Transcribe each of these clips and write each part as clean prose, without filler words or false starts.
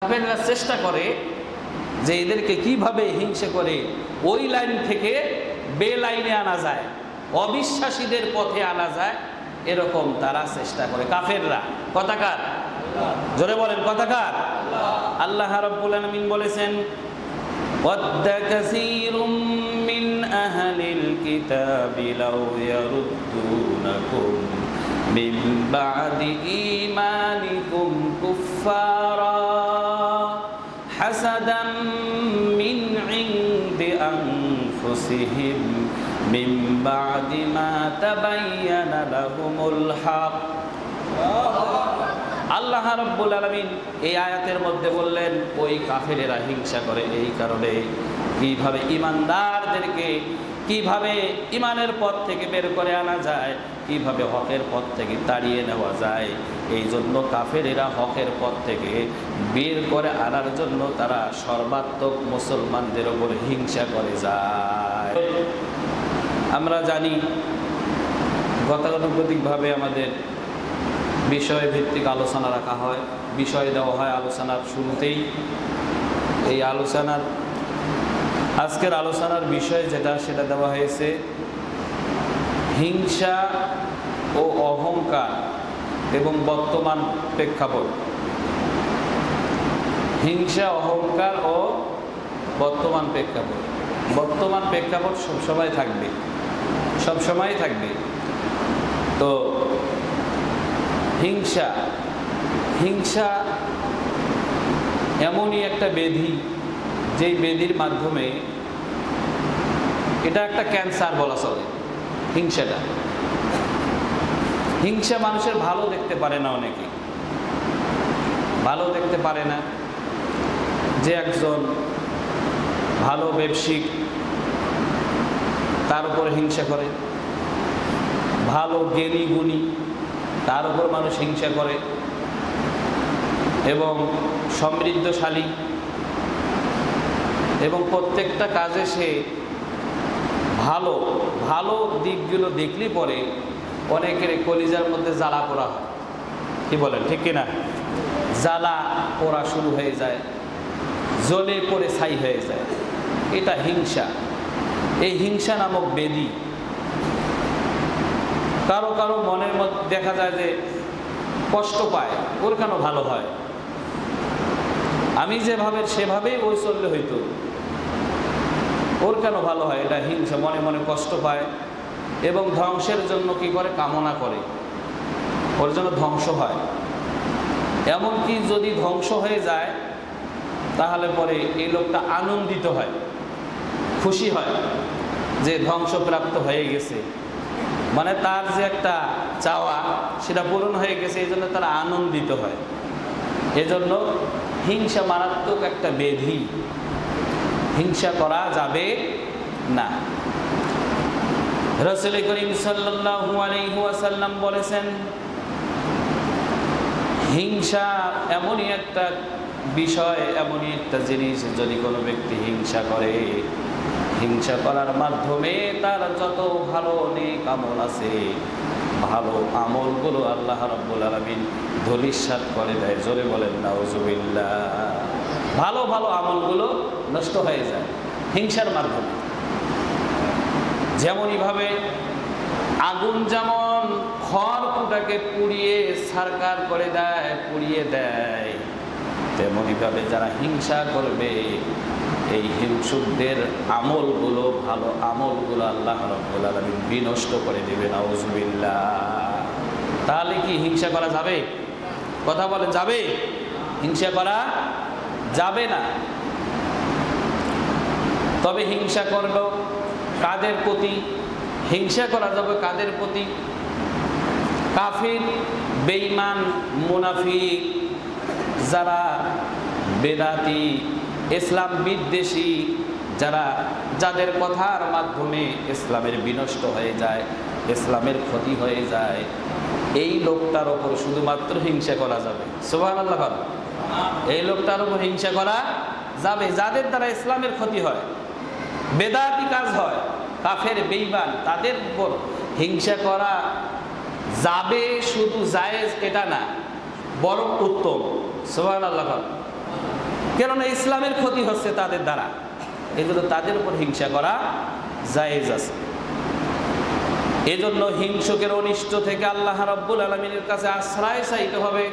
কাফেররা চেষ্টা করে যে এদেরকে কিভাবে হিংসা করে ওই লাইন থেকে বে লাইনে আনা যায়, অবিশ্বাসীদের পথে আনা যায়, এরকম তারা চেষ্টা করে কাফেররা। কথাকার জোরে বলেন, কথাকার। আল্লাহ রাব্বুল আলামিন বলেছেন, ওয়াদ্দা কাসীরুম মিন আহলিল কিতাবি লাউ ইয়ারুদ্দুনাকুম মিন বা'দি ঈমানিকুম কুফফারা হাসাদাম মিন ইনদি আনফুসিহিম মিন বা'দি মা তাবায়্যানা লাহুমুল হক। আল্লাহ রাব্বুল আলামিন এই আয়াতের মধ্যে বললেন, ওই কাফেরেরা হিংসা করে এই কারণে কিভাবে ইমানদারদেরকে কিভাবে ইমানের পথ থেকে বের করে আনা যায়, কিভাবে হকের পথ থেকে তাড়িয়ে নেওয়া যায়। এই জন্য কাফেরেরা হকের পথ থেকে বের করে আনার জন্য তারা সর্বাত্মক মুসলমানদের ওপর হিংসা করে যায়। আমরা জানি গতানুগতিকভাবে আমাদের বিষয় ভিত্তিক আলোচনা রাখা হয়, বিষয় দেওয়া হয় আলোচনার শুরুতেই। এই আলোচনার আজকের আলোচনার বিষয় যেটা সেটা দেওয়া হয়েছে হিংসা ও অহংকার এবং বর্তমান প্রেক্ষাপট। হিংসা, অহংকার ও বর্তমান প্রেক্ষাপট। বর্তমান প্রেক্ষাপট সবসময় থাকবে, সবসময় থাকবে। তো হিংসা এমনই একটা ব্যাধি, যেই ব্যাধির মাধ্যমে এটা একটা ক্যান্সার বলা চলে। হিংসা মানুষের ভালো দেখতে পারে না, অনেকে ভালো দেখতে পারে না। যে একজন ভালো ব্যবসায়িক তার উপর হিংসা করে, ভালো জ্ঞানী গুণী তার উপর মানুষ হিংসা করে, এবং সমৃদ্ধশালী এবং প্রত্যেকটা কাজে সে ভালো ভালো দিকগুলো দেখলে পরে অনেকের কলিজার মধ্যে জ্বালা পোড়া হয়। কি বলেন, ঠিক কিনা? জ্বালা পোড়া শুরু হয়ে যায়, জ্বলে পড়ে ছাই হয়ে যায়। এটা হিংসা। এই হিংসা নামক ব্যাধি কারো কারো মনের মধ্যে দেখা যায় যে কষ্ট পায়, ওর কেন ভালো হয়, আমি যেভাবে সেভাবেই ওই চললে হইতো, ওর কেন ভালো হয়। এটা হিংসা। মনে মনে কষ্ট পায় এবং ধ্বংসের জন্য কি করে, কামনা করে, ওর জন্য ধ্বংস হয়। এমনকি যদি ধ্বংস হয়ে যায় তাহলে পরে এই লোকটা আনন্দিত হয়, খুশি হয় যে ধ্বংসপ্রাপ্ত হয়ে গেছে, মানে তার যে একটা চাওয়া সেটা পূরণ হয়ে গেছে, এই জন্য তারা আনন্দিত হয়। এজন্য হিংসা মারাত্মক একটা ব্যাধি, হিংসা করা যাবে না। রাসূল করিম সাল্লাল্লাহু আলাইহি ওয়াসাল্লাম বলেছেন, হিংসা এমনই একটা বিষয়, এমনই একটা জিনিস, যদি কোনো ব্যক্তি হিংসা করে, হিংসা করার মাধ্যমে তার যত ভালো নেক আমল আছে, ভালো আমলগুলো আল্লাহ রাব্বুল আলামিন ধূলিসাৎ করে দেয়। জোরে বলেন নাউজুবিল্লাহ। ভালো ভালো আমলগুলো নষ্ট হয়ে যায় হিংসার মাধ্যমে। যেমনইভাবে আগুন যেমন খড়কুটাকে পুড়িয়ে ছারখার করে দেয়, পুড়িয়ে দেয়, তেমনইভাবে যারা হিংসা করবে এই হিংসুকদের আমলগুলো, ভালো আমলগুলো আল্লাহ রাব্বুল আলামিন বিনষ্ট করে দেবে। নাউজুবিল্লাহ। তাহলে কি হিংসা করা যাবে? কথা বলেন, যাবে? হিংসা করা যাবে না। তবে হিংসা করলো কাদের প্রতি? হিংসা করা যাবে কাদের প্রতি? কাফির, বেঈমান, মুনাফিক, যারা বেদাতি, ইসলাম বিদ্বেষী, যাদের কথার মাধ্যমে ইসলামের বিনষ্ট হয়ে যায়, ইসলামের ক্ষতি হয়ে যায়, এই লোকটার ওপর শুধুমাত্র হিংসা করা যাবে। সুবহানাল্লাহ। এই লোকটার ওপর হিংসা করা যাবে যাদের দ্বারা ইসলামের ক্ষতি হয়, বেদাতি কাজ হয়, কাফের, বেঈমান, তাদের উপর হিংসা করা যাবে। শুধু জায়েজ এটা না, বরং উত্তম। সুবহানাল্লাহ। কেননা ইসলামের ক্ষতি হচ্ছে তাদের দ্বারা, এজন্য তাদের উপর হিংসা করা জায়েজ আছে। এজন্য হিংসুকের অনিষ্ট থেকে আল্লাহ রাব্বুল আলামিনের কাছে আশ্রয় চাইতে হবে।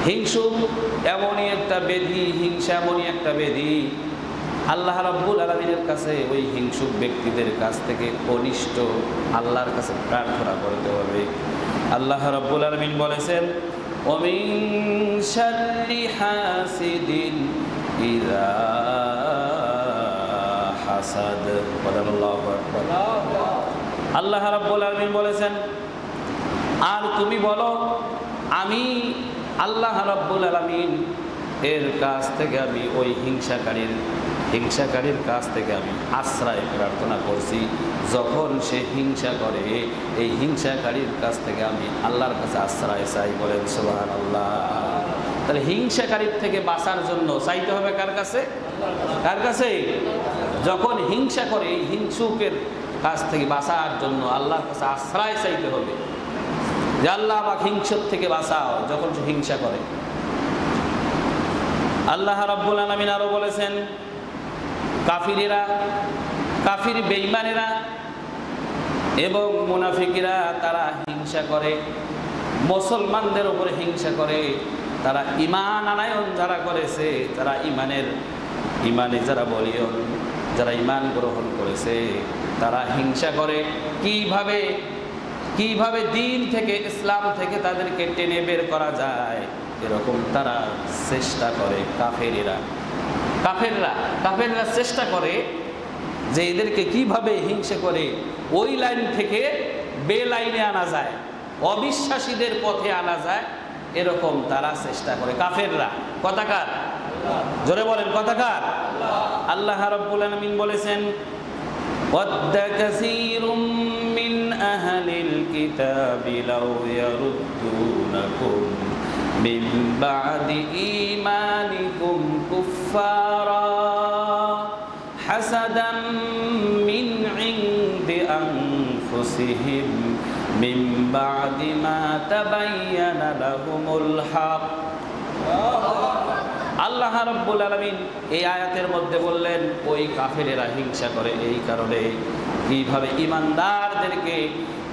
হিংসুক এমনই একটা ব্যাধি, হিংসা এমনই একটা ব্যাধি, আল্লাহ রাব্বুল আলামিনের কাছে ওই হিংসুক ব্যক্তিদের কাছ থেকে অনিষ্ট আল্লাহর কাছে প্রার্থনা করতে হবে। আল্লাহ রাব্বুল আলামিন বলেছেন, ওমিন শাররি হাসিদিন ইযা হাসাদ। আল্লাহু আকবার। আল্লাহ রাব্বুল আলামিন বলেছেন, আর তুমি বলো আমি আল্লাহ রাব্বুল আলামিন এর কাছ থেকে আমি ওই হিংসাকারীর কাছ থেকে আমি আশ্রয় প্রার্থনা করছি। যখন সে হিংসা করে, এই হিংসাকারীর কাছ থেকে আমি আল্লাহর কাছে আশ্রয় চাই। বলেন সুবহানাল্লাহ। তাহলে হিংসাকারীর থেকে বাঁচার জন্য চাইতে হবে কার কাছে? কার কাছে? যখন হিংসা করে, এই হিংসুকের কাছ থেকে বাঁচার জন্য আল্লাহর কাছে আশ্রয় চাইতে হবে যে আল্লাহ আমাকে হিংসার থেকে বাঁচাও যখন সে হিংসা করে। আল্লাহ রাব্বুল আলামিন আরো বলেছেন, কাফির বেঈমানেরা এবং মুনাফিকরা তারা হিংসা করে, মুসলমানদের উপরে হিংসা করে। তারা ঈমান আনায়ন যারা করেছে, তারা ঈমানে যারা বলিয়ন, যারা ঈমান গ্রহণ করেছে, তারা হিংসা করে। কিভাবে দিন থেকে, ইসলাম থেকে তাদেরকে টেনে বের করা যায়, এরকম তারা চেষ্টা করে। কাফেররা চেষ্টা করে যে এদেরকে কিভাবে হিংসা করে ওই লাইন থেকে বে লাইনে আনা যায়, অবিশ্বাসীদের পথে আনা যায়, এরকম তারা চেষ্টা করে কাফেররা। কথাকার? জোরে বলেন কথাকার? আল্লাহ রাব্বুল আলামিন বলেছেন, ওয়াদ্দা কাসীরুম মিন আহলিল কিতাবি লাউ ইয়ারুদ্দুনাকুম মিন বা'দি ঈমানিকুম কুফফারা হাসাদাম মিন ইনদি আনফুসিহিম মিন বা'দি মা তাবায়্যানা লাহুমুল হক। আল্লাহ রাব্বুল আলামিন এই আয়াতের মধ্যে বললেন, ওই কাফেরেরা হিংসা করে এই কারণে কিভাবে ঈমানদারদেরকে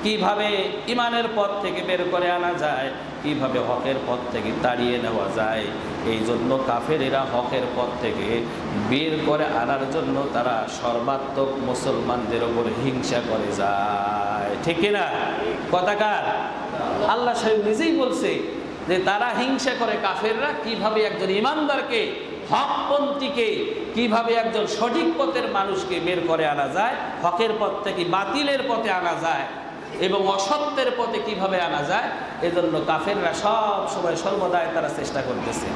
কিভাবে ঈমানের পথ থেকে বের করে আনা যায়, কিভাবে হকের পথ থেকে তাড়িয়ে নেওয়া যায়। এই জন্য কাফেরেরা হকের পথ থেকে বের করে আনার জন্য তারা সর্বাত্মক মুসলমানদের উপর হিংসা করে যায়। ঠিক না? কথাকার? আল্লাহ সাহেব নিজেই বলছে যে তারা হিংসা করে, কাফেররা কিভাবে একজন ঈমানদারকে, হকপন্থীকে, কিভাবে একজন সঠিক পথের মানুষকে বের করে আনা যায়, হকের পথ থেকে বাতিলের পথে আনা যায় এবং অসত্যের পথে কিভাবে আনা যায়, এজন্য কাফেররা সব সময় সর্বদাই তারা চেষ্টা করতেছে।